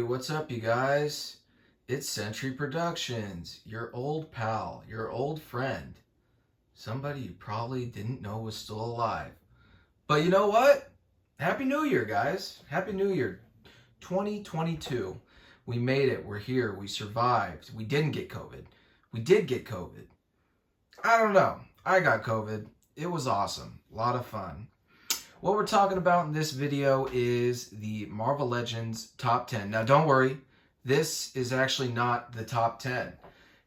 What's up, you guys? It's SENTRYproductions, your old pal, your old friend. Somebody you probably didn't know was still alive. But you know what? Happy New Year, guys. Happy New Year 2022. We made it. We're here. We survived. We didn't get COVID. We did get COVID. I don't know. I got COVID. It was awesome. A lot of fun. What we're talking about in this video is the Marvel Legends top 10. Now, don't worry. This is actually not the top 10.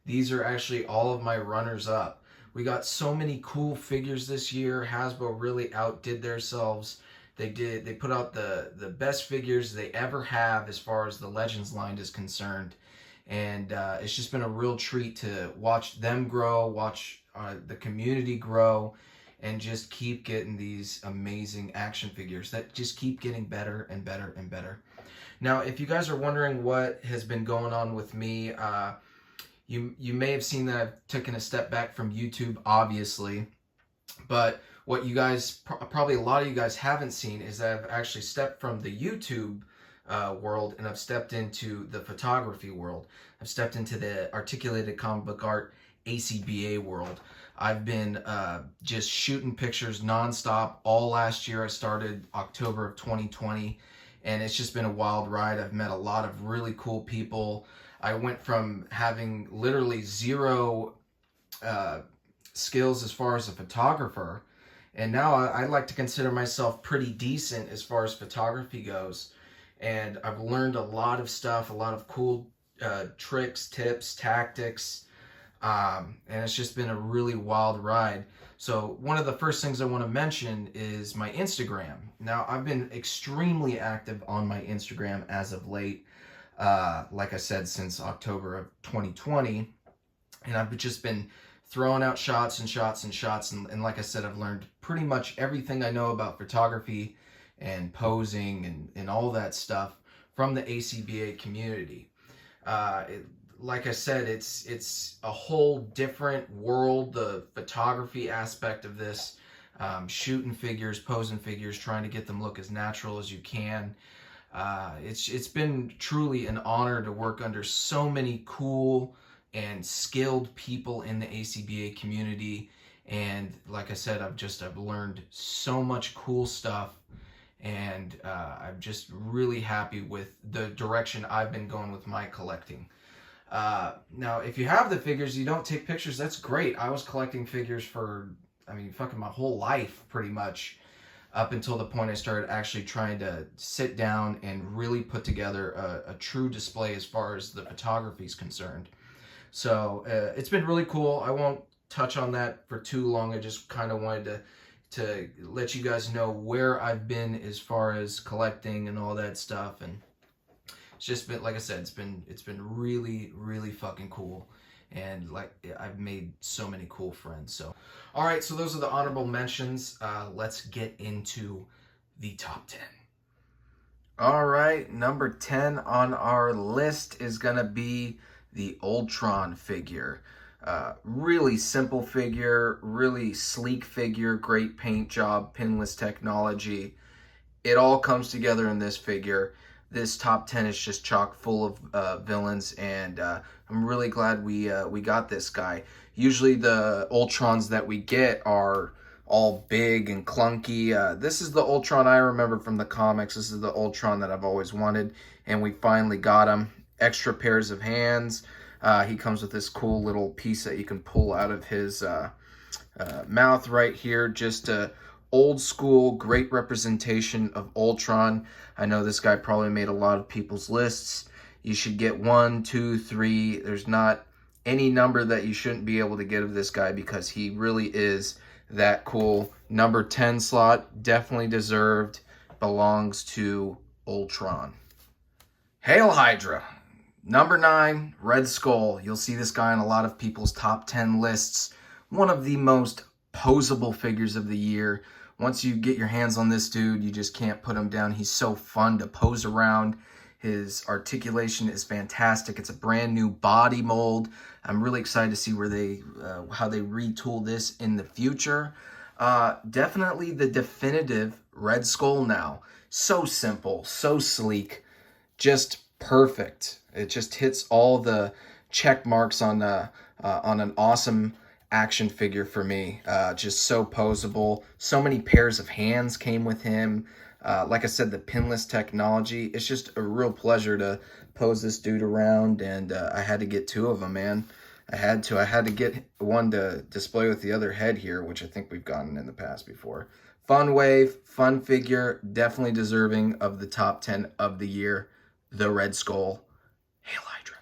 These are actually all of my runners-up. We got so many cool figures this year. Hasbro really outdid themselves. They put out the best figures they ever have as far as the Legends line is concerned. And it's just been a real treat to watch them grow, watch the community grow, and just keep getting these amazing action figures that just keep getting better and better and better. Now, if you guys are wondering what has been going on with me, you may have seen that I've taken a step back from YouTube, obviously. But what you guys, probably a lot of you guys haven't seen, is that I've actually stepped from the YouTube world and I've stepped into the photography world. I've stepped into the articulated comic book art ACBA world. I've been just shooting pictures nonstop all last year. I started October of 2020, and it's just been a wild ride. I've met a lot of really cool people. I went from having literally zero skills as far as a photographer, and now I like to consider myself pretty decent as far as photography goes. And I've learned a lot of stuff, a lot of cool tricks, tips, tactics. And it's just been a really wild ride. So one of the first things I want to mention is my Instagram. Now, I've been extremely active on my Instagram as of late, like I said, since October of 2020. And I've just been throwing out shots and shots and shots. And like I said, I've learned pretty much everything I know about photography and posing and all that stuff from the ACBA community. Like I said, it's a whole different world, the photography aspect of this, shooting figures, posing figures, trying to get them look as natural as you can. It's been truly an honor to work under so many cool and skilled people in the ACBA community. And like I said, I've learned so much cool stuff. And I'm just really happy with the direction I've been going with my collecting. Now, if you have the figures, you don't take pictures, that's great. I was collecting figures for, fucking my whole life, pretty much, up until the point I started actually trying to sit down and really put together a true display as far as the photography is concerned. So, it's been really cool. I won't touch on that for too long. I just kind of wanted to let you guys know where I've been as far as collecting and all that stuff. And it's just been, like I said, it's been really, really fucking cool. And like, I've made so many cool friends. So, all right, so those are the honorable mentions. Let's get into the top 10. All right, number 10 on our list is gonna be the Ultron figure. Really simple figure, really sleek figure, great paint job, pinless technology. It all comes together in this figure. This top 10 is just chock full of villains, and I'm really glad we got this guy. Usually the Ultrons that we get are all big and clunky. This is the Ultron I remember from the comics. This is the Ultron that I've always wanted, and we finally got him. Extra pairs of hands. He comes with this cool little piece that you can pull out of his mouth right here. Just a old school, great representation of Ultron. I know this guy probably made a lot of people's lists. You should get 1, 2, 3. There's not any number that you shouldn't be able to get of this guy because he really is that cool. Number 10 slot, definitely deserved, belongs to Ultron. Hail Hydra. Number 9, Red Skull. You'll see this guy in a lot of people's top 10 lists. One of the most posable figures of the year. Once you get your hands on this dude, you just can't put him down. He's so fun to pose around. His articulation is fantastic. It's a brand new body mold. I'm really excited to see where how they retool this in the future. Definitely the definitive Red Skull now. So simple, so sleek. Just perfect. It just hits all the check marks on an awesome action figure for me. Just so posable. So many pairs of hands came with him. Like I said, the pinless technology. It's just a real pleasure to pose this dude around, and I had to get 2 of them, man. I had to get one to display with the other head here, which I think we've gotten in the past before. Fun wave, fun figure, definitely deserving of the top 10 of the year. The Red Skull, Hail Hydra.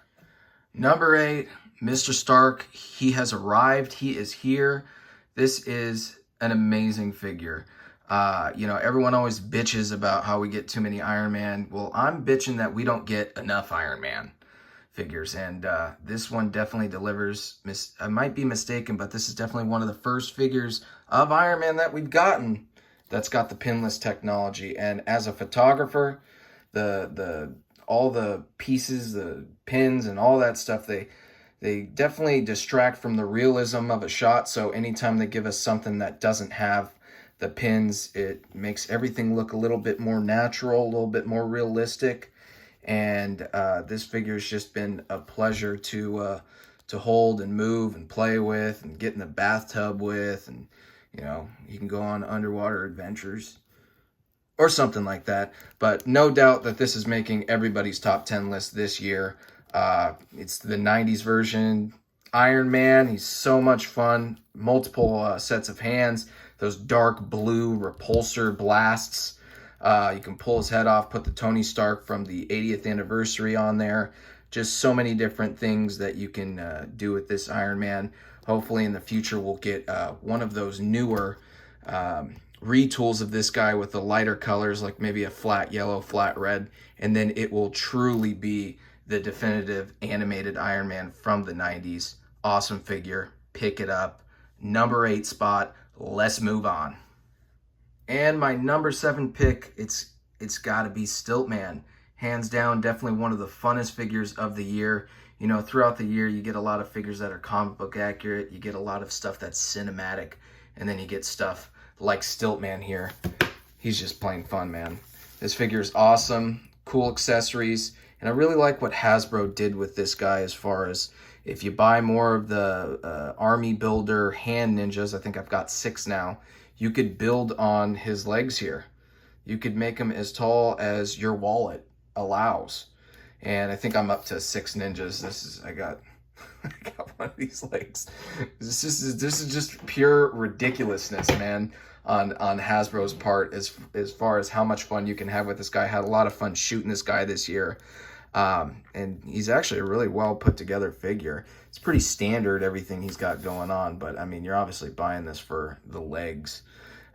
Number 8, Mr. Stark. He has arrived. He is here. This is an amazing figure. You know, everyone always bitches about how we get too many Iron Man. Well, I'm bitching that we don't get enough Iron Man figures, and this one definitely delivers. I might be mistaken, but this is definitely one of the first figures of Iron Man that we've gotten that's got the pinless technology. And as a photographer, all the pieces, the pins and all that stuff, they definitely distract from the realism of a shot. So anytime they give us something that doesn't have the pins, it makes everything look a little bit more natural, a little bit more realistic. And this figure's just been a pleasure to hold and move and play with and get in the bathtub with, and you know, you can go on underwater adventures or something like that. But no doubt that this is making everybody's top 10 list this year. It's the 90s version Iron Man. He's so much fun. Multiple sets of hands. Those dark blue repulsor blasts. You can pull his head off, put the Tony Stark from the 80th anniversary on there. Just so many different things that you can do with this Iron Man. Hopefully in the future we'll get one of those newer retools of this guy with the lighter colors, like maybe a flat yellow, flat red, and then it will truly be the definitive animated Iron Man from the 90s. Awesome figure. Pick it up. Number 8 spot. Let's move on. And my number 7 pick, it's got to be Stiltman. Hands down, definitely one of the funnest figures of the year. You know, throughout the year, you get a lot of figures that are comic book accurate. You get a lot of stuff that's cinematic. And then you get stuff like Stiltman here. He's just plain fun, man. This figure is awesome. Cool accessories. And I really like what Hasbro did with this guy as far as if you buy more of the Army Builder hand ninjas, I think I've got 6 now, you could build on his legs here. You could make him as tall as your wallet allows. And I think I'm up to 6 ninjas. I got one of these legs. This is just pure ridiculousness, man, on Hasbro's part as far as how much fun you can have with this guy. I had a lot of fun shooting this guy this year. And he's actually a really well put together figure. It's pretty standard, everything he's got going on, but I mean, you're obviously buying this for the legs.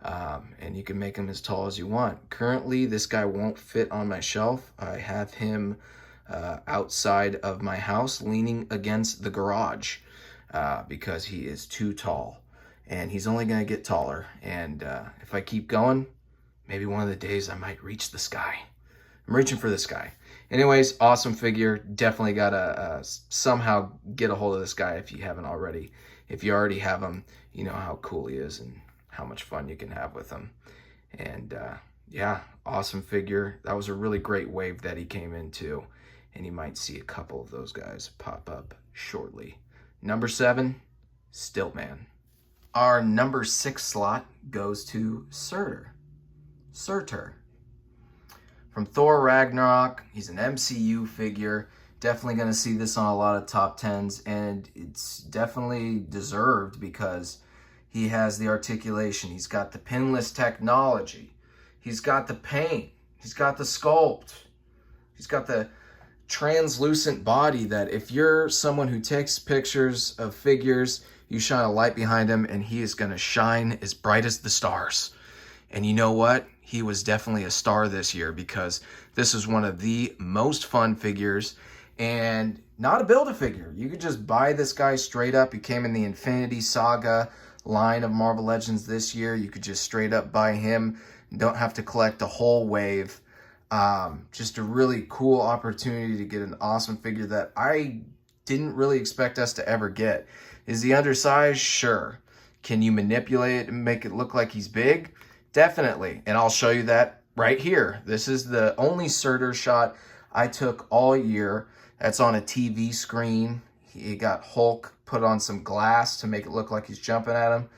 And you can make him as tall as you want. Currently, this guy won't fit on my shelf. I have him outside of my house leaning against the garage because he is too tall, and he's only going to get taller. And if I keep going, maybe one of the days I might reach the sky. I'm reaching for the sky. Anyways, awesome figure. Definitely got to somehow get a hold of this guy if you haven't already. If you already have him, you know how cool he is and how much fun you can have with him. And yeah, awesome figure. That was a really great wave that he came into, and you might see a couple of those guys pop up shortly. Number 7, Stiltman. Our number 6 slot goes to Surtur. From Thor Ragnarok. He's an MCU figure. Definitely going to see this on a lot of top 10s, and it's definitely deserved because he has the articulation. He's got the pinless technology. He's got the paint. He's got the sculpt. He's got the translucent body that if you're someone who takes pictures of figures, you shine a light behind him and he is going to shine as bright as the stars. And you know what? He was definitely a star this year because this is one of the most fun figures, and not a Build-A-Figure. You could just buy this guy straight up. He came in the Infinity Saga line of Marvel Legends this year. You could just straight up buy him. You don't have to collect a whole wave. Just a really cool opportunity to get an awesome figure that I didn't really expect us to ever get. Is he undersized? Sure. Can you manipulate it and make it look like he's big? Definitely. And I'll show you that right here. This is the only Surtur shot I took all year. That's on a TV screen. He got Hulk put on some glass to make it look like he's jumping at him.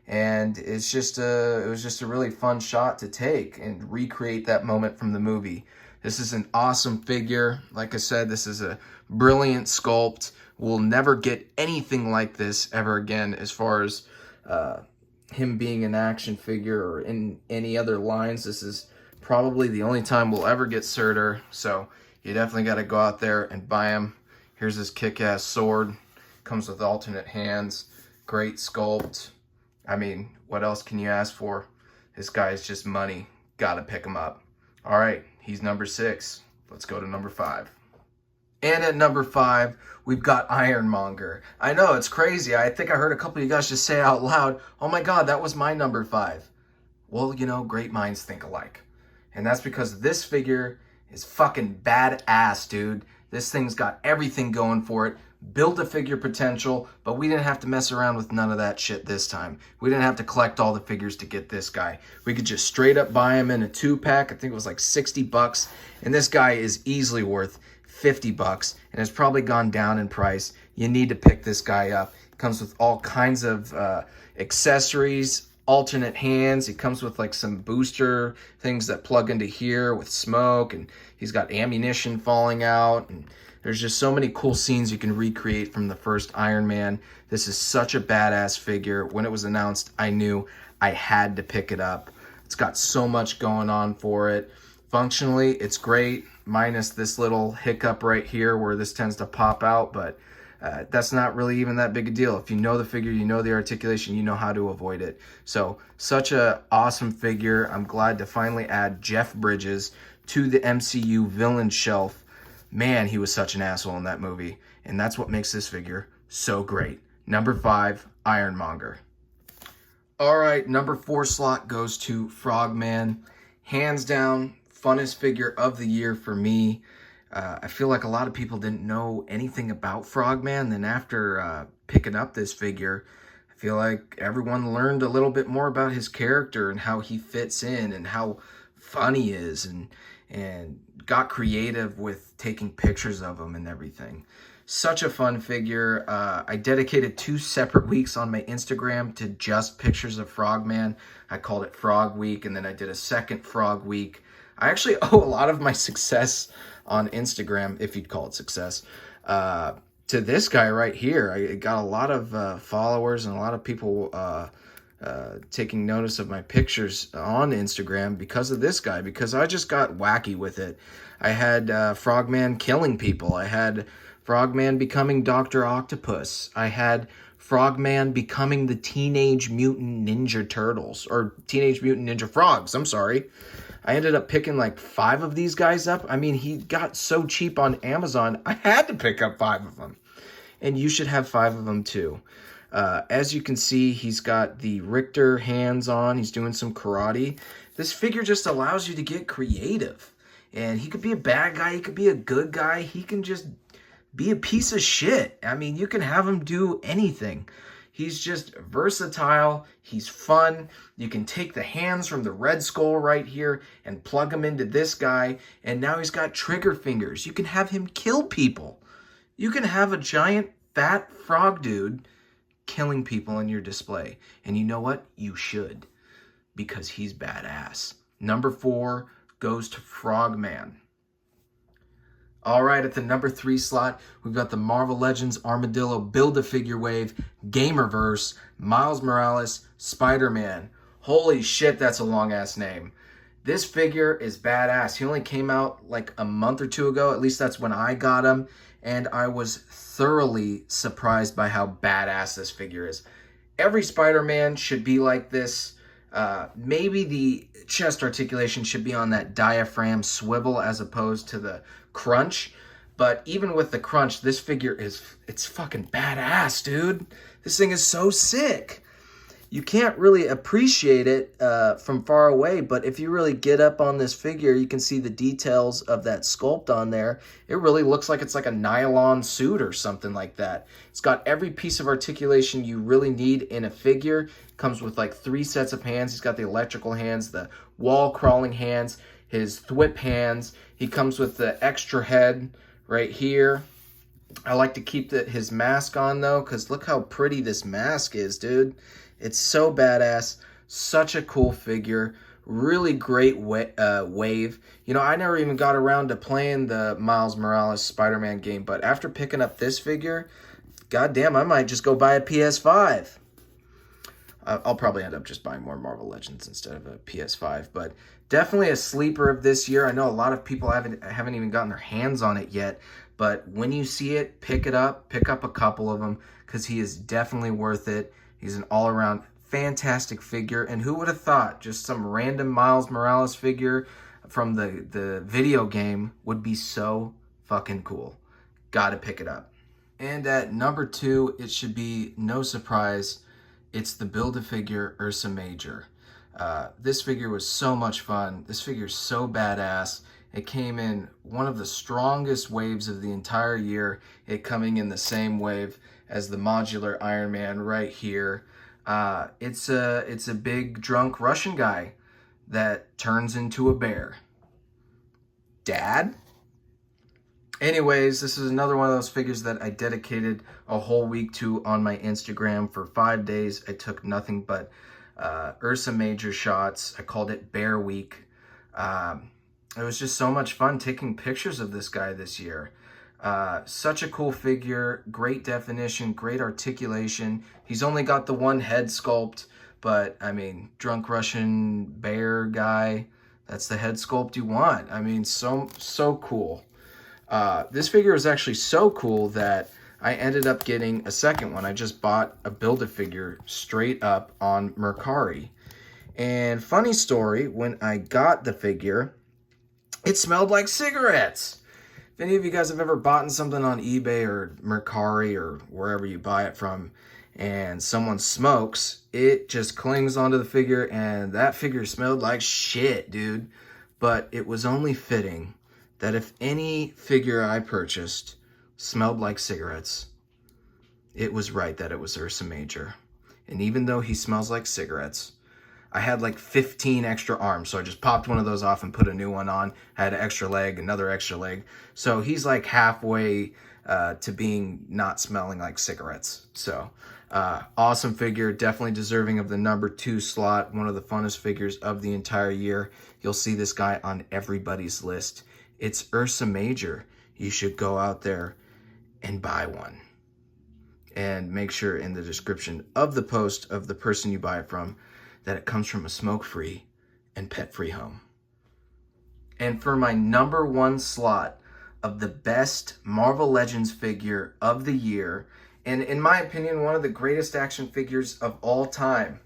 And it was just a really fun shot to take and recreate that moment from the movie. This is an awesome figure. Like I said, this is a brilliant sculpt. We'll never get anything like this ever again as far as him being an action figure or in any other lines. This is probably the only time we'll ever get Surtur. So you definitely got to go out there and buy him. Here's his kick-ass sword. Comes with alternate hands. Great sculpt. I mean, what else can you ask for? This guy is just money. Gotta pick him up. All right, he's number 6. Let's go to number 5. And at number 5, we've got Ironmonger. I know, it's crazy. I think I heard a couple of you guys just say out loud, oh my God, that was my number 5. Well, you know, great minds think alike. And that's because this figure is fucking badass, dude. This thing's got everything going for it. Build-a-figure potential, but we didn't have to mess around with none of that shit this time. We didn't have to collect all the figures to get this guy. We could just straight up buy him in a 2-pack. I think it was like $60, and this guy is easily worth $50 and has probably gone down in price. You need to pick this guy up. It comes with all kinds of accessories, alternate hands. He comes with like some booster things that plug into here with smoke, and he's got ammunition falling out, and there's just so many cool scenes you can recreate from the first Iron Man. This is such a badass figure. When it was announced, I knew I had to pick it up. It's got so much going on for it. Functionally, it's great, minus this little hiccup right here where this tends to pop out, but that's not really even that big a deal. If you know the figure, you know the articulation, you know how to avoid it. So, such a awesome figure. I'm glad to finally add Jeff Bridges to the MCU villain shelf. Man, he was such an asshole in that movie. And that's what makes this figure so great. Number 5, Ironmonger. All right, number 4 slot goes to Frogman. Hands down, funnest figure of the year for me. I feel like a lot of people didn't know anything about Frogman. Then after picking up this figure, I feel like everyone learned a little bit more about his character and how he fits in and how fun he is, and got creative with taking pictures of him and everything. Such a fun figure. I dedicated 2 separate weeks on my Instagram to just pictures of Frogman. I called it Frog Week, and then I did a second Frog Week. I actually owe a lot of my success on Instagram, if you'd call it success, to this guy right here. I got a lot of followers and a lot of people taking notice of my pictures on Instagram because of this guy, because I just got wacky with it. I had Frogman killing people. I had Frogman becoming Dr. Octopus. I had Frogman becoming the Teenage Mutant Ninja Turtles, or Teenage Mutant Ninja Frogs, I'm sorry. I ended up picking like 5 of these guys up. I mean, he got so cheap on Amazon, I had to pick up 5 of them. And you should have 5 of them too. As you can see, he's got the Richter hands on. He's doing some karate. This figure just allows you to get creative. And he could be a bad guy. He could be a good guy. He can just be a piece of shit. I mean, you can have him do anything. He's just versatile. He's fun. You can take the hands from the Red Skull right here and plug them into this guy. And now he's got trigger fingers. You can have him kill people. You can have a giant fat frog dude killing people in your display. And you know what? You should, because he's badass. Number 4 goes to Frogman. All right, at the number 3 slot, we've got the Marvel Legends Armadillo Build-A-Figure Wave, Gamerverse, Miles Morales, Spider-Man. Holy shit, that's a long-ass name. This figure is badass. He only came out like a month or 2 ago. At least that's when I got him. And I was thoroughly surprised by how badass this figure is. Every Spider-Man should be like this. Maybe the chest articulation should be on that diaphragm swivel as opposed to the crunch. But even with the crunch, this figure it's fucking badass, dude. This thing is so sick. You can't really appreciate it from far away, but if you really get up on this figure, you can see the details of that sculpt on there. It really looks like it's like a nylon suit or something like that. It's got every piece of articulation you really need in a figure. Comes with like 3 sets of hands. He's got the electrical hands, the wall crawling hands. his thwip hands. He comes with the extra head right here. I like to keep his mask on though, because look how pretty this mask is, dude. It's so badass. Such a cool figure. Really great wave. You know, I never even got around to playing the Miles Morales Spider-Man game, but after picking up this figure, goddamn, I might just go buy a PS5. I'll probably end up just buying more Marvel Legends instead of a PS5, but definitely a sleeper of this year. I know a lot of people haven't even gotten their hands on it yet, but when you see it, pick it up. Pick up a couple of them, because he is definitely worth it. He's an all-around fantastic figure, and who would have thought just some random Miles Morales figure from the video game would be so fucking cool. Gotta pick it up. And at number 2, it should be no surprise, it's the Build-A-Figure Ursa Major. This figure was so much fun. This figure is so badass. It came in one of the strongest waves of the entire year, it coming in the same wave as the modular Iron Man right here. It's a big drunk Russian guy that turns into a bear. Dad? Anyways, this is another one of those figures that I dedicated a whole week to on my Instagram. For 5 days, I took nothing but Ursa Major shots. I called it Bear Week. It was just so much fun taking pictures of this guy this year. Such a cool figure, great definition, great articulation. He's only got the one head sculpt, but I mean, drunk Russian bear guy, that's the head sculpt you want. I mean, so cool. This figure is actually so cool that I ended up getting a second one. I just bought a Build-A-Figure straight up on Mercari. And funny story, when I got the figure, it smelled like cigarettes. If any of you guys have ever bought something on eBay or Mercari or wherever you buy it from, and someone smokes, it just clings onto the figure, and that figure smelled like shit, dude. But it was only fitting that if any figure I purchased smelled like cigarettes, it was right that it was Ursa Major. And even though he smells like cigarettes, I had like 15 extra arms, so I just popped one of those off and put a new one on. I had an extra leg, another extra leg. So he's like halfway to being not smelling like cigarettes. So awesome figure, definitely deserving of the number 2 slot. One of the funnest figures of the entire year. You'll see this guy on everybody's list. It's Ursa Major. You should go out there and buy one. And make sure in the description of the post of the person you buy it from that it comes from a smoke-free and pet-free home. And for my number 1 slot of the best Marvel Legends figure of the year, and in my opinion, one of the greatest action figures of all time.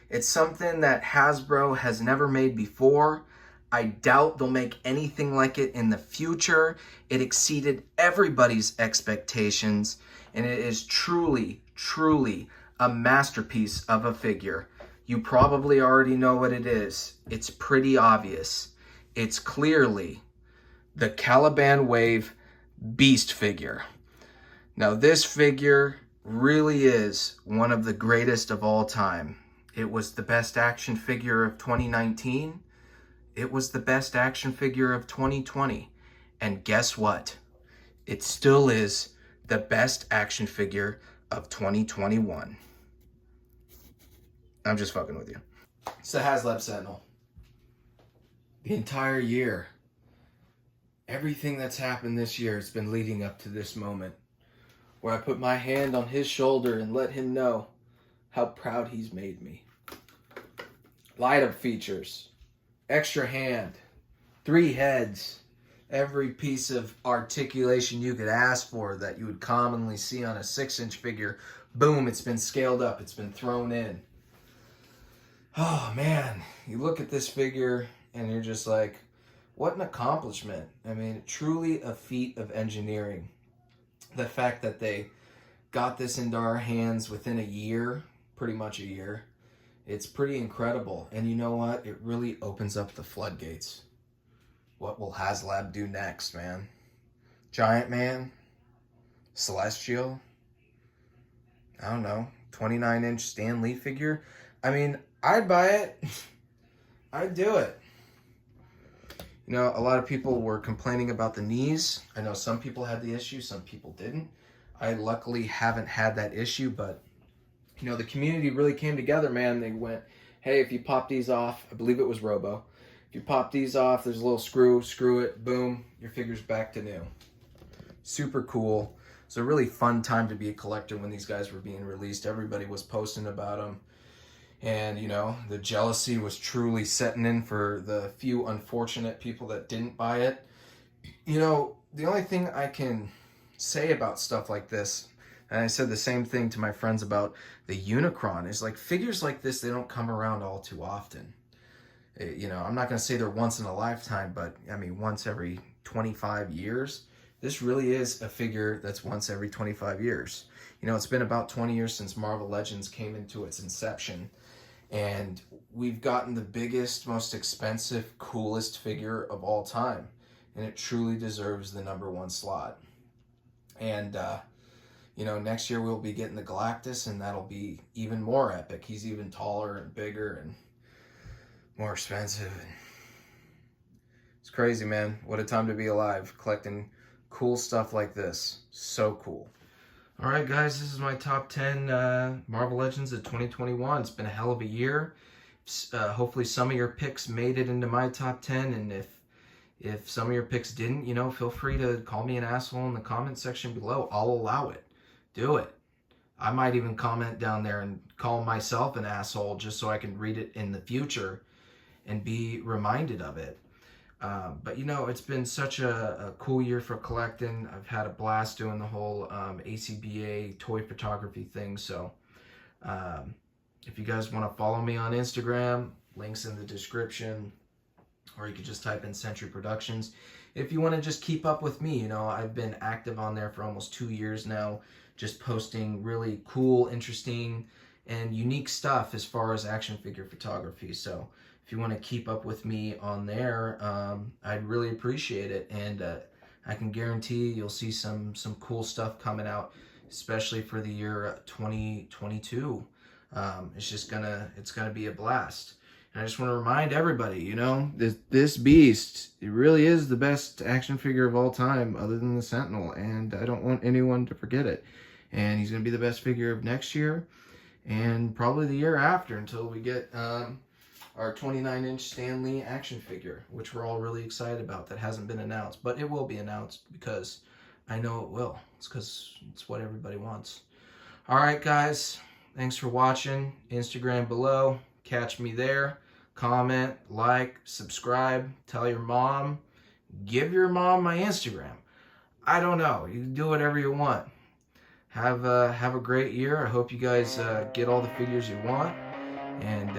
It's something that Hasbro has never made before. I doubt they'll make anything like it in the future. It exceeded everybody's expectations, and it is truly, truly a masterpiece of a figure. You probably already know what it is. It's pretty obvious. It's clearly the Caliban Wave Beast figure. Now, this figure really is one of the greatest of all time. It was the best action figure of 2019. It was the best action figure of 2020. And guess what? It still is the best action figure of 2021. I'm just fucking with you. It's the HasLab Sentinel. The entire year, everything that's happened this year has been leading up to this moment where I put my hand on his shoulder and let him know how proud he's made me. Light up features, extra hand, 3 heads, every piece of articulation you could ask for that you would commonly see on a 6-inch figure. Boom, it's been scaled up, it's been thrown in. Oh man, you look at this figure and you're just like, what an accomplishment. I mean, truly a feat of engineering. The fact that they got this into our hands within a year, pretty much a year, it's pretty incredible. And you know what? It really opens up the floodgates. What will HasLab do next, man? Giant Man? Celestial? I don't know. 29-inch Stan Lee figure? I mean, I'd buy it. I'd do it. You know, a lot of people were complaining about the knees. I know some people had the issue, some people didn't. I luckily haven't had that issue, but you know, the community really came together, man. They went, hey, if you pop these off, I believe it was Robo. If you pop these off, there's a little screw it, boom, your figure's back to new. Super cool. It's a really fun time to be a collector when these guys were being released. Everybody was posting about them. And, you know, the jealousy was truly setting in for the few unfortunate people that didn't buy it. You know, the only thing I can say about stuff like this, and I said the same thing to my friends about the Unicron, is like figures like this, they don't come around all too often. You know, I'm not going to say they're once in a lifetime, but I mean, once every 25 years. This really is a figure that's once every 25 years. You know, it's been about 20 years since Marvel Legends came into its inception. And we've gotten the biggest, most expensive, coolest figure of all time. And it truly deserves the #1 slot. And, you know, next year we'll be getting the Galactus, and that'll be even more epic. He's even taller and bigger and more expensive. It's crazy, man. What a time to be alive, collecting cool stuff like this. So cool. All right, guys, this is my top 10 Marvel Legends of 2021. It's been a hell of a year. Hopefully some of your picks made it into my top 10, and if some of your picks didn't, you know, feel free to call me an asshole in the comment section below. I'll allow it. Do it. I might even comment down there and call myself an asshole just so I can read it in the future and be reminded of it. But you know, it's been such a cool year for collecting. I've had a blast doing the whole ACBA toy photography thing. So if you guys want to follow me on Instagram, links in the description, or you could just type in SENTRYproductions. If you want to just keep up with me, you know, I've been active on there for almost 2 years now, just posting really cool, interesting, and unique stuff as far as action figure photography. So if you want to keep up with me on there, I'd really appreciate it. And I can guarantee you'll see some cool stuff coming out, especially for the year 2022. It's gonna be a blast. And I just want to remind everybody, you know, this beast, it really is the best action figure of all time, other than the Sentinel. And I don't want anyone to forget it. And he's gonna be the best figure of next year, and probably the year after, until we get our 29-inch Stan Lee action figure, which we're all really excited about. That hasn't been announced, but it will be announced because I know it will. It's because it's what everybody wants. All right, guys. Thanks for watching. Instagram below. Catch me there. Comment, like, subscribe. Tell your mom. Give your mom my Instagram. I don't know. You can do whatever you want. Have a great year. I hope you guys get all the figures you want. And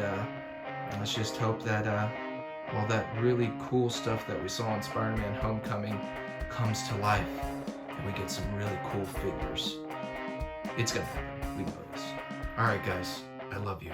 let's just hope that all that really cool stuff that we saw in Spider-Man Homecoming comes to life, and we get some really cool figures. It's gonna happen. We know this. All right, guys. I love you.